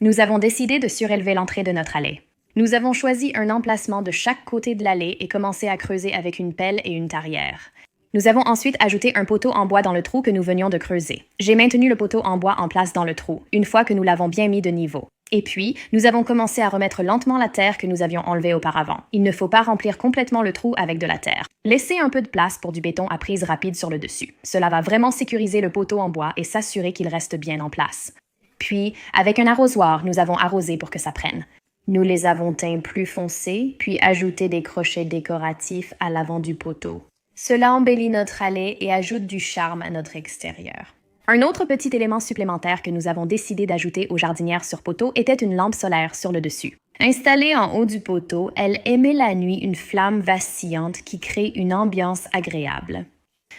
Nous avons décidé de surélever l'entrée de notre allée. Nous avons choisi un emplacement de chaque côté de l'allée et commencé à creuser avec une pelle et une tarière. Nous avons ensuite ajouté un poteau en bois dans le trou que nous venions de creuser. J'ai maintenu le poteau en bois en place dans le trou, une fois que nous l'avons bien mis de niveau. Et puis, nous avons commencé à remettre lentement la terre que nous avions enlevée auparavant. Il ne faut pas remplir complètement le trou avec de la terre. Laissez un peu de place pour du béton à prise rapide sur le dessus. Cela va vraiment sécuriser le poteau en bois et s'assurer qu'il reste bien en place. Puis, avec un arrosoir, nous avons arrosé pour que ça prenne. Nous les avons teints plus foncés, puis ajouté des crochets décoratifs à l'avant du poteau. Cela embellit notre allée et ajoute du charme à notre extérieur. Un autre petit élément supplémentaire que nous avons décidé d'ajouter aux jardinières sur poteau était une lampe solaire sur le dessus. Installée en haut du poteau, elle émet la nuit une flamme vacillante qui crée une ambiance agréable.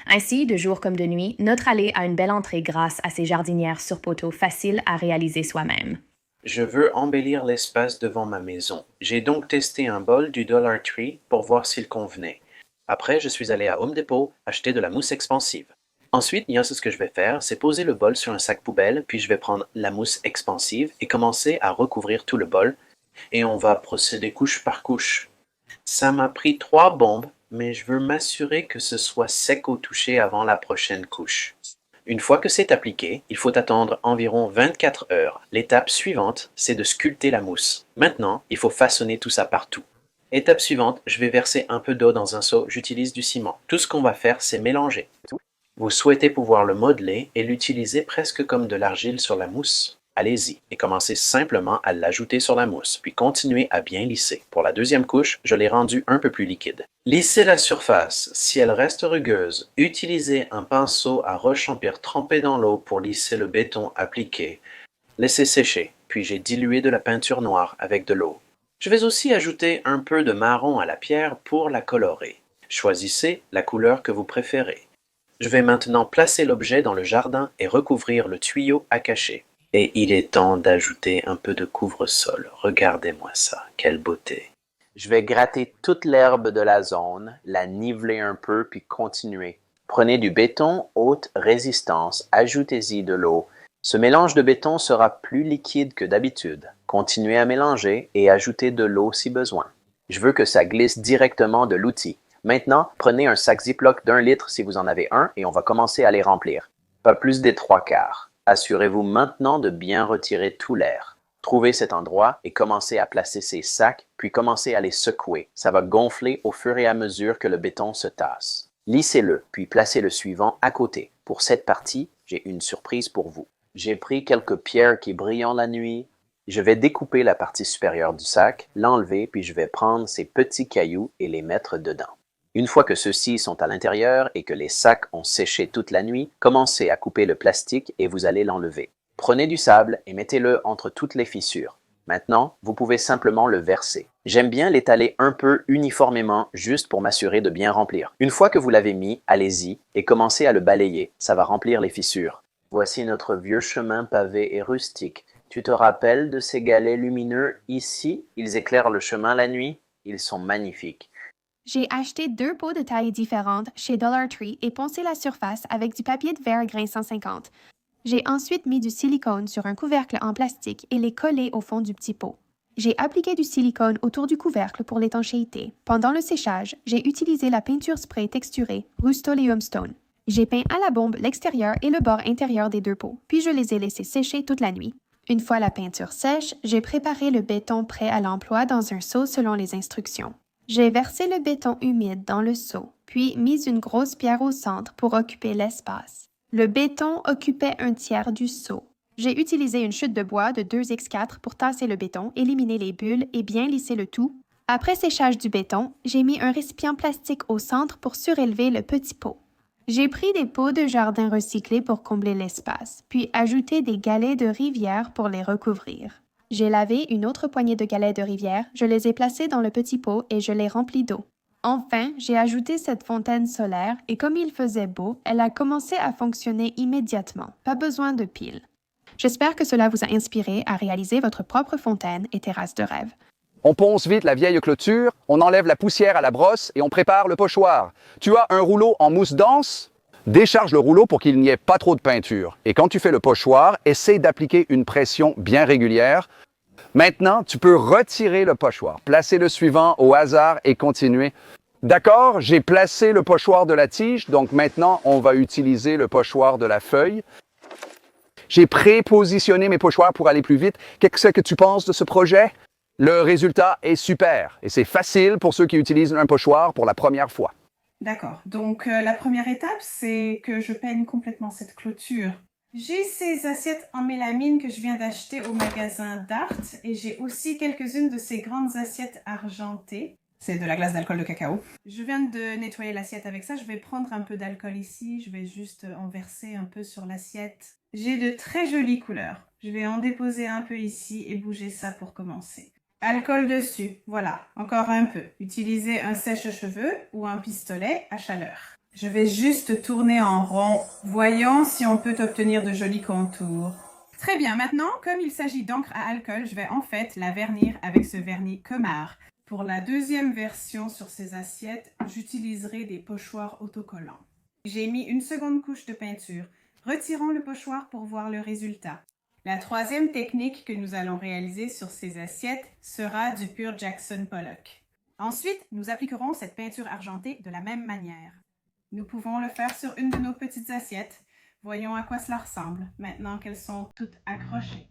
Ainsi, de jour comme de nuit, notre allée a une belle entrée grâce à ces jardinières sur poteau faciles à réaliser soi-même. Je veux embellir l'espace devant ma maison. J'ai donc testé un bol du Dollar Tree pour voir s'il convenait. Après, je suis allé à Home Depot acheter de la mousse expansive. Ensuite, ce que je vais faire, c'est poser le bol sur un sac poubelle, puis je vais prendre la mousse expansive et commencer à recouvrir tout le bol, et on va procéder couche par couche. Ça m'a pris 3 bombes, mais je veux m'assurer que ce soit sec au toucher avant la prochaine couche. Une fois que c'est appliqué, il faut attendre environ 24 heures. L'étape suivante, c'est de sculpter la mousse. Maintenant, il faut façonner tout ça partout. Étape suivante, je vais verser un peu d'eau dans un seau, j'utilise du ciment. Tout ce qu'on va faire, c'est mélanger. Vous souhaitez pouvoir le modeler et l'utiliser presque comme de l'argile sur la mousse? Allez-y et commencez simplement à l'ajouter sur la mousse, puis continuez à bien lisser. Pour la deuxième couche, je l'ai rendu un peu plus liquide. Lissez la surface. Si elle reste rugueuse, utilisez un pinceau à roche-en-pierre trempé dans l'eau pour lisser le béton appliqué. Laissez sécher, puis j'ai dilué de la peinture noire avec de l'eau. Je vais aussi ajouter un peu de marron à la pierre pour la colorer. Choisissez la couleur que vous préférez. Je vais maintenant placer l'objet dans le jardin et recouvrir le tuyau à cacher. Et il est temps d'ajouter un peu de couvre-sol. Regardez-moi ça, quelle beauté. Je vais gratter toute l'herbe de la zone, la niveler un peu puis continuer. Prenez du béton haute résistance, ajoutez-y de l'eau. Ce mélange de béton sera plus liquide que d'habitude. Continuez à mélanger et ajoutez de l'eau si besoin. Je veux que ça glisse directement de l'outil. Maintenant, prenez un sac Ziploc d'1 litre si vous en avez un et on va commencer à les remplir. Pas plus des 3/4. Assurez-vous maintenant de bien retirer tout l'air. Trouvez cet endroit et commencez à placer ces sacs, puis commencez à les secouer. Ça va gonfler au fur et à mesure que le béton se tasse. Lissez-le, puis placez le suivant à côté. Pour cette partie, j'ai une surprise pour vous. J'ai pris quelques pierres qui brillent la nuit. Je vais découper la partie supérieure du sac, l'enlever, puis je vais prendre ces petits cailloux et les mettre dedans. Une fois que ceux-ci sont à l'intérieur et que les sacs ont séché toute la nuit, commencez à couper le plastique et vous allez l'enlever. Prenez du sable et mettez-le entre toutes les fissures. Maintenant, vous pouvez simplement le verser. J'aime bien l'étaler un peu uniformément juste pour m'assurer de bien remplir. Une fois que vous l'avez mis, allez-y et commencez à le balayer. Ça va remplir les fissures. Voici notre vieux chemin pavé et rustique. Tu te rappelles de ces galets lumineux ici? Ils éclairent le chemin la nuit. Ils sont magnifiques. J'ai acheté 2 pots de tailles différentes chez Dollar Tree et poncé la surface avec du papier de verre grain 150. J'ai ensuite mis du silicone sur un couvercle en plastique et les collé au fond du petit pot. J'ai appliqué du silicone autour du couvercle pour l'étanchéité. Pendant le séchage, j'ai utilisé la peinture spray texturée Rust-Oleum Stone. J'ai peint à la bombe l'extérieur et le bord intérieur des 2 pots, puis je les ai laissés sécher toute la nuit. Une fois la peinture sèche, j'ai préparé le béton prêt à l'emploi dans un seau selon les instructions. J'ai versé le béton humide dans le seau, puis mis une grosse pierre au centre pour occuper l'espace. Le béton occupait 1/3 du seau. J'ai utilisé une chute de bois de 2x4 pour tasser le béton, éliminer les bulles et bien lisser le tout. Après séchage du béton, j'ai mis un récipient plastique au centre pour surélever le petit pot. J'ai pris des pots de jardin recyclés pour combler l'espace, puis ajouté des galets de rivière pour les recouvrir. J'ai lavé une autre poignée de galets de rivière, je les ai placés dans le petit pot et je les remplis d'eau. Enfin, j'ai ajouté cette fontaine solaire et comme il faisait beau, elle a commencé à fonctionner immédiatement. Pas besoin de pile. J'espère que cela vous a inspiré à réaliser votre propre fontaine et terrasse de rêve. On ponce vite la vieille clôture, on enlève la poussière à la brosse et on prépare le pochoir. Tu as un rouleau en mousse dense? Décharge le rouleau pour qu'il n'y ait pas trop de peinture. Et quand tu fais le pochoir, essaie d'appliquer une pression bien régulière. Maintenant, tu peux retirer le pochoir, placer le suivant au hasard et continuer. D'accord, j'ai placé le pochoir de la tige, donc maintenant on va utiliser le pochoir de la feuille. J'ai prépositionné mes pochoirs pour aller plus vite. Qu'est-ce que tu penses de ce projet? Le résultat est super et c'est facile pour ceux qui utilisent un pochoir pour la première fois. D'accord. Donc, la première étape, c'est que je peigne complètement cette clôture. J'ai ces assiettes en mélamine que je viens d'acheter au magasin Dart et j'ai aussi quelques-unes de ces grandes assiettes argentées. C'est de la glace d'alcool de cacao. Je viens de nettoyer l'assiette avec ça. Je vais prendre un peu d'alcool ici. Je vais juste en verser un peu sur l'assiette. J'ai de très jolies couleurs. Je vais en déposer un peu ici et bouger ça pour commencer. Alcool dessus, voilà, encore un peu. Utilisez un sèche-cheveux ou un pistolet à chaleur. Je vais juste tourner en rond. Voyons si on peut obtenir de jolis contours. Très bien, maintenant, comme il s'agit d'encre à alcool, je vais en fait la vernir avec ce vernis Kemar. Pour la deuxième version sur ces assiettes, j'utiliserai des pochoirs autocollants. J'ai mis une seconde couche de peinture. Retirons le pochoir pour voir le résultat. La troisième technique que nous allons réaliser sur ces assiettes sera du pur Jackson Pollock. Ensuite, nous appliquerons cette peinture argentée de la même manière. Nous pouvons le faire sur une de nos petites assiettes. Voyons à quoi cela ressemble, maintenant qu'elles sont toutes accrochées.